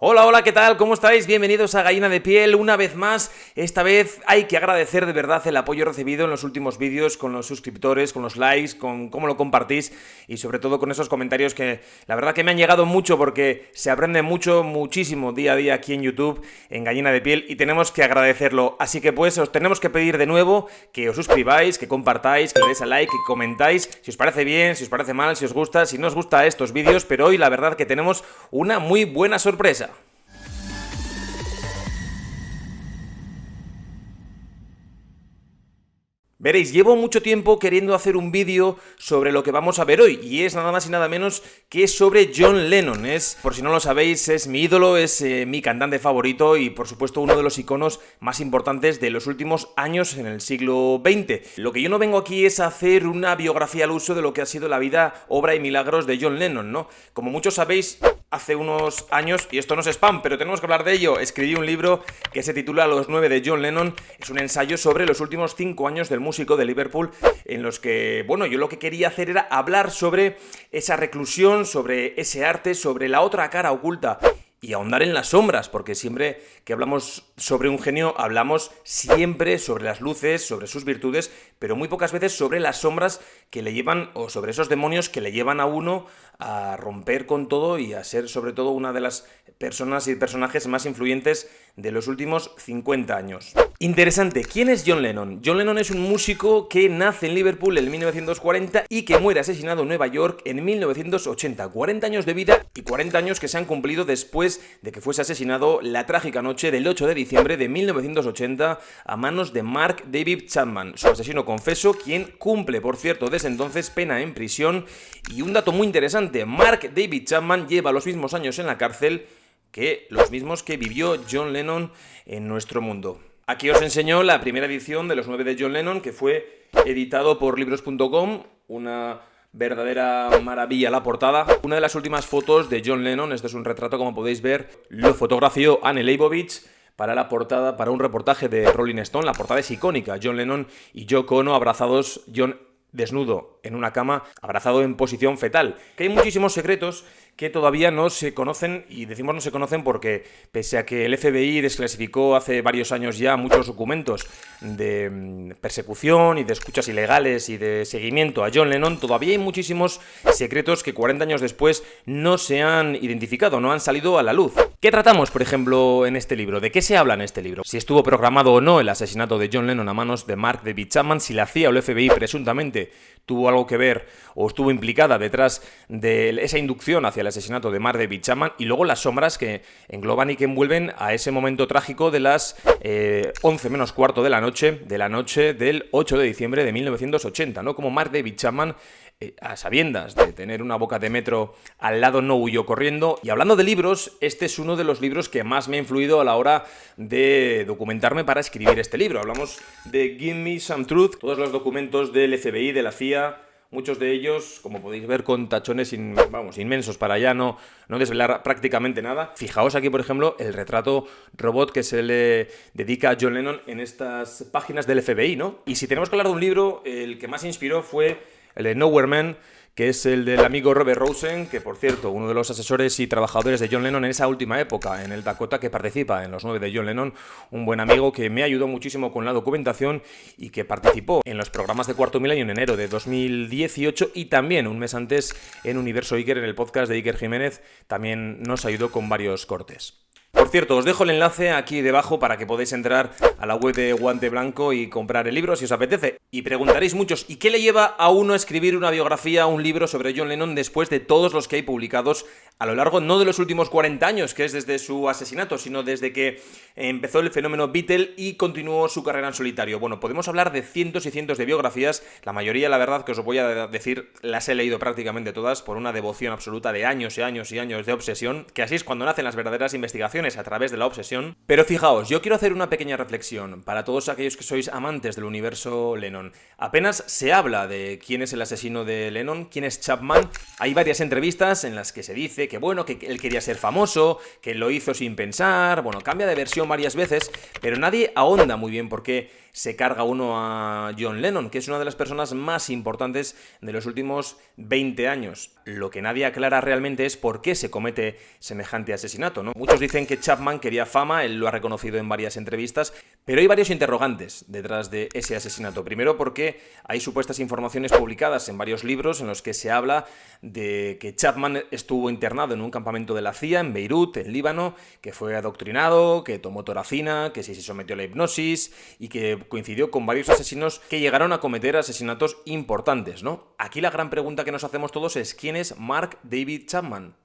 Hola, hola, ¿qué tal? ¿Cómo estáis? Bienvenidos a Gallina de Piel una vez más. Esta vez hay que agradecer de verdad el apoyo recibido en los últimos vídeos, con los suscriptores, con los likes, con cómo lo compartís y sobre todo con esos comentarios que la verdad que me han llegado mucho porque se aprende muchísimo día a día aquí en YouTube, en Gallina de Piel, y tenemos que agradecerlo. Así que pues os tenemos que pedir de nuevo que os suscribáis, que compartáis, que le deis a like, que comentáis si os parece bien, si os parece mal, si os gusta, si no os gusta estos vídeos, pero hoy la verdad que tenemos una muy buena sorpresa. Veréis, llevo mucho tiempo queriendo hacer un vídeo sobre lo que vamos a ver hoy, y es nada más y nada menos que sobre John Lennon. Por si no lo sabéis, es mi ídolo, es mi cantante favorito y por supuesto uno de los iconos más importantes de los últimos años en el siglo XX. Lo que yo no vengo aquí es a hacer una biografía al uso de lo que ha sido la vida, obra y milagros de John Lennon, ¿no? Como muchos sabéis, hace unos años, y esto no es spam, pero tenemos que hablar de ello, escribí un libro que se titula Los 9 de John Lennon. Es un ensayo sobre los últimos 5 años del músico de Liverpool, en los que, bueno, yo lo que quería hacer era hablar sobre esa reclusión, sobre ese arte, sobre la otra cara oculta y ahondar en las sombras, porque siempre que hablamos sobre un genio, hablamos siempre sobre las luces, sobre sus virtudes, pero muy pocas veces sobre las sombras que le llevan, o sobre esos demonios que le llevan a uno a romper con todo y a ser sobre todo una de las personas y personajes más influyentes de los últimos 50 años. Interesante, ¿quién es John Lennon? John Lennon es un músico que nace en Liverpool en 1940 y que muere asesinado en Nueva York en 1980. 40 años de vida y 40 años que se han cumplido después de que fuese asesinado la trágica noche del 8 de diciembre de 1980 a manos de Mark David Chapman, su asesino confeso, quien cumple, por cierto, desde entonces pena en prisión. Y un dato muy interesante, Mark David Chapman lleva los mismos años en la cárcel que los mismos que vivió John Lennon en nuestro mundo. Aquí os enseño la primera edición de Los 9 de John Lennon, que fue editado por libros.com, una verdadera maravilla la portada. Una de las últimas fotos de John Lennon, este es un retrato como podéis ver, lo fotografió Anne Leibovitz para la portada, para un reportaje de Rolling Stone. La portada es icónica, John Lennon y Yoko Ono abrazados, John desnudo en una cama, abrazado en posición fetal. Que hay muchísimos secretos que todavía no se conocen, y decimos no se conocen porque pese a que el FBI desclasificó hace varios años ya muchos documentos de persecución y de escuchas ilegales y de seguimiento a John Lennon, todavía hay muchísimos secretos que 40 años después no se han identificado, no han salido a la luz. ¿Qué tratamos, por ejemplo, en este libro? ¿De qué se habla en este libro? Si estuvo programado o no el asesinato de John Lennon a manos de Mark David Chapman, si la CIA o el FBI presuntamente tuvo algo que ver o estuvo implicada detrás de esa inducción hacia el asesinato de Mark David Chapman, y luego las sombras que engloban y que envuelven a ese momento trágico de las 11 menos cuarto de la noche del 8 de diciembre de 1980, ¿no? Como Mark David Chapman, a sabiendas de tener una boca de metro al lado, no huyó corriendo. Y hablando de libros, este es uno de los libros que más me ha influido a la hora de documentarme para escribir este libro. Hablamos de Give Me Some Truth, todos los documentos del FBI, de la CIA, muchos de ellos, como podéis ver, con tachones inmensos para ya no desvelar prácticamente nada. Fijaos aquí, por ejemplo, el retrato robot que se le dedica a John Lennon en estas páginas del FBI, ¿no? Y si tenemos que hablar de un libro, el que más inspiró fue el de Nowhere Man, que es el del amigo Robert Rosen, que por cierto, uno de los asesores y trabajadores de John Lennon en esa última época, en el Dakota, que participa en Los 9 de John Lennon, un buen amigo que me ayudó muchísimo con la documentación y que participó en los programas de Cuarto Milenio en enero de 2018, y también un mes antes en Universo Iker, en el podcast de Iker Jiménez, también nos ayudó con varios cortes. Por cierto, os dejo el enlace aquí debajo para que podáis entrar a la web de Guante Blanco y comprar el libro si os apetece. Y preguntaréis muchos, ¿y qué le lleva a uno a escribir una biografía, un libro sobre John Lennon después de todos los que hay publicados a lo largo, no de los últimos 40 años, que es desde su asesinato, sino desde que empezó el fenómeno Beatle y continuó su carrera en solitario? Bueno, podemos hablar de cientos y cientos de biografías. La mayoría, la verdad, que os voy a decir, las he leído prácticamente todas por una devoción absoluta de años y años y años de obsesión, que así es cuando nacen las verdaderas investigaciones. a través de la obsesión. Pero fijaos, yo quiero hacer una pequeña reflexión para todos aquellos que sois amantes del universo Lennon. Apenas se habla de quién es el asesino de Lennon, quién es Chapman. Hay varias entrevistas en las que se dice que bueno, que él quería ser famoso, que lo hizo sin pensar, bueno, cambia de versión varias veces, pero nadie ahonda muy bien por qué se carga uno a John Lennon, que es una de las personas más importantes de los últimos 20 años. Lo que nadie aclara realmente es por qué se comete semejante asesinato, ¿no? Muchos dicen que Chapman quería fama, él lo ha reconocido en varias entrevistas, pero hay varios interrogantes detrás de ese asesinato. Primero porque hay supuestas informaciones publicadas en varios libros en los que se habla de que Chapman estuvo internado en un campamento de la CIA en Beirut, en Líbano, que fue adoctrinado, que tomó toracina, que se sometió a la hipnosis y que coincidió con varios asesinos que llegaron a cometer asesinatos importantes, ¿no? Aquí la gran pregunta que nos hacemos todos es ¿quién es Mark David Chapman?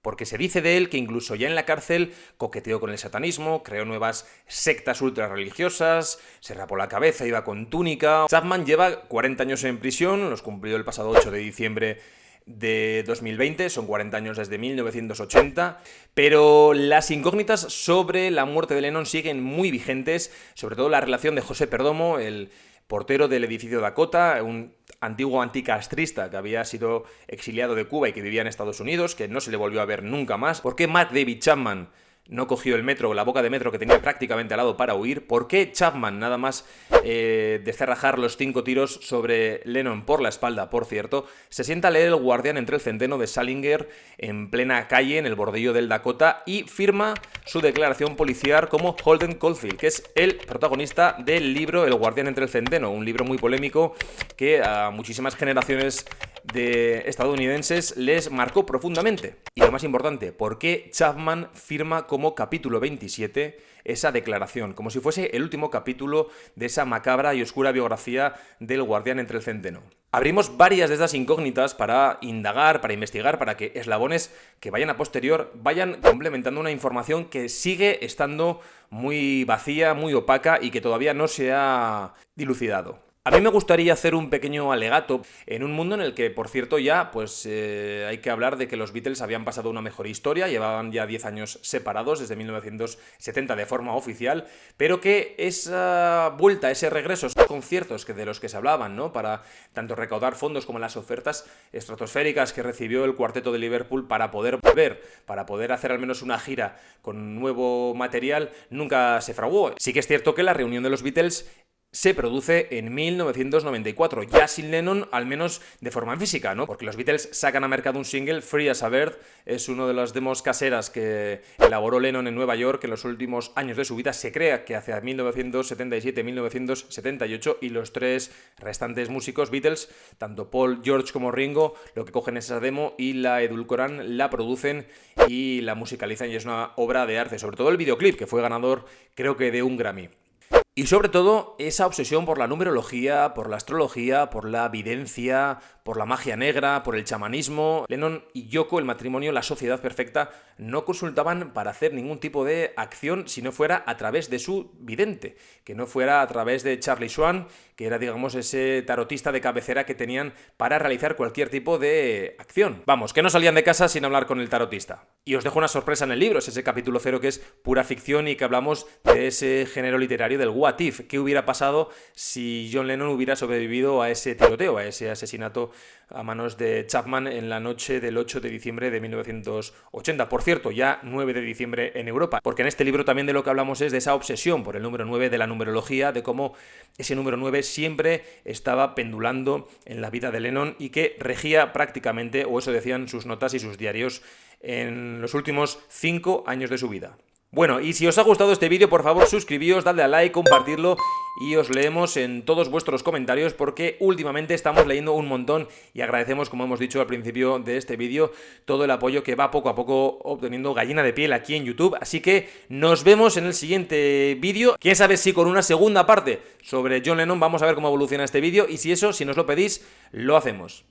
Porque se dice de él que incluso ya en la cárcel coqueteó con el satanismo, creó nuevas sectas ultrarreligiosas, se rapó la cabeza, iba con túnica. Chapman lleva 40 años en prisión, los cumplió el pasado 8 de diciembre de 2020, son 40 años desde 1980, pero las incógnitas sobre la muerte de Lennon siguen muy vigentes, sobre todo la relación de José Perdomo, el portero del edificio Dakota, un antiguo anticastrista que había sido exiliado de Cuba y que vivía en Estados Unidos, que no se le volvió a ver nunca más. ¿Por qué Mark David Chapman no cogió el metro, la boca de metro que tenía prácticamente al lado para huir? ¿Por qué Chapman, nada más de cerrajar los 5 tiros sobre Lennon por la espalda, por cierto, se sienta a leer El guardián entre el centeno de Salinger en plena calle, en el bordillo del Dakota, y firma su declaración policial como Holden Caulfield, que es el protagonista del libro El guardián entre el centeno, un libro muy polémico que a muchísimas generaciones de estadounidenses les marcó profundamente? Y lo más importante, ¿por qué Chapman firma como capítulo 27 esa declaración, como si fuese el último capítulo de esa macabra y oscura biografía del guardián entre el centeno? Abrimos varias de esas incógnitas para indagar, para investigar, para que eslabones que vayan a posterior vayan complementando una información que sigue estando muy vacía, muy opaca y que todavía no se ha dilucidado. A mí me gustaría hacer un pequeño alegato en un mundo en el que, por cierto, ya hay que hablar de que los Beatles habían pasado una mejor historia, llevaban ya 10 años separados desde 1970 de forma oficial, pero que esa vuelta, ese regreso, esos conciertos de los que se hablaban, ¿no?, para tanto recaudar fondos como las ofertas estratosféricas que recibió el cuarteto de Liverpool para poder volver, para poder hacer al menos una gira con nuevo material, nunca se fraguó. Sí que es cierto que la reunión de los Beatles se produce en 1994, ya sin Lennon, al menos de forma física, ¿no? Porque los Beatles sacan a mercado un single, Free as a Bird, es uno de las demos caseras que elaboró Lennon en Nueva York en los últimos años de su vida. Se crea que hacia 1977-1978 y los 3 restantes músicos Beatles, tanto Paul, George como Ringo, lo que cogen es esa demo y la edulcoran, la producen y la musicalizan, y es una obra de arte, sobre todo el videoclip, que fue ganador creo que de un Grammy. Y sobre todo, esa obsesión por la numerología, por la astrología, por la videncia, por la magia negra, por el chamanismo. Lennon y Yoko, el matrimonio, la sociedad perfecta, no consultaban para hacer ningún tipo de acción si no fuera a través de su vidente, que no fuera a través de Charlie Swan, que era, digamos, ese tarotista de cabecera que tenían para realizar cualquier tipo de acción. Vamos, que no salían de casa sin hablar con el tarotista. Y os dejo una sorpresa en el libro, es ese capítulo 0 que es pura ficción y que hablamos de ese género literario del what if. ¿Qué hubiera pasado si John Lennon hubiera sobrevivido a ese tiroteo, a ese asesinato a manos de Chapman en la noche del 8 de diciembre de 1980? Por cierto, ya 9 de diciembre en Europa, porque en este libro también de lo que hablamos es de esa obsesión por el número 9, de la numerología, de cómo ese número 9 siempre estaba pendulando en la vida de Lennon y que regía prácticamente, o eso decían sus notas y sus diarios, en los últimos 5 años de su vida. Bueno, y si os ha gustado este vídeo, por favor suscribíos, dadle a like, compartirlo y os leemos en todos vuestros comentarios porque últimamente estamos leyendo un montón y agradecemos, como hemos dicho al principio de este vídeo, todo el apoyo que va poco a poco obteniendo gallina de piel aquí en YouTube. Así que nos vemos en el siguiente vídeo. Quién sabe si con una segunda parte sobre John Lennon. Vamos a ver cómo evoluciona este vídeo y si nos lo pedís, lo hacemos.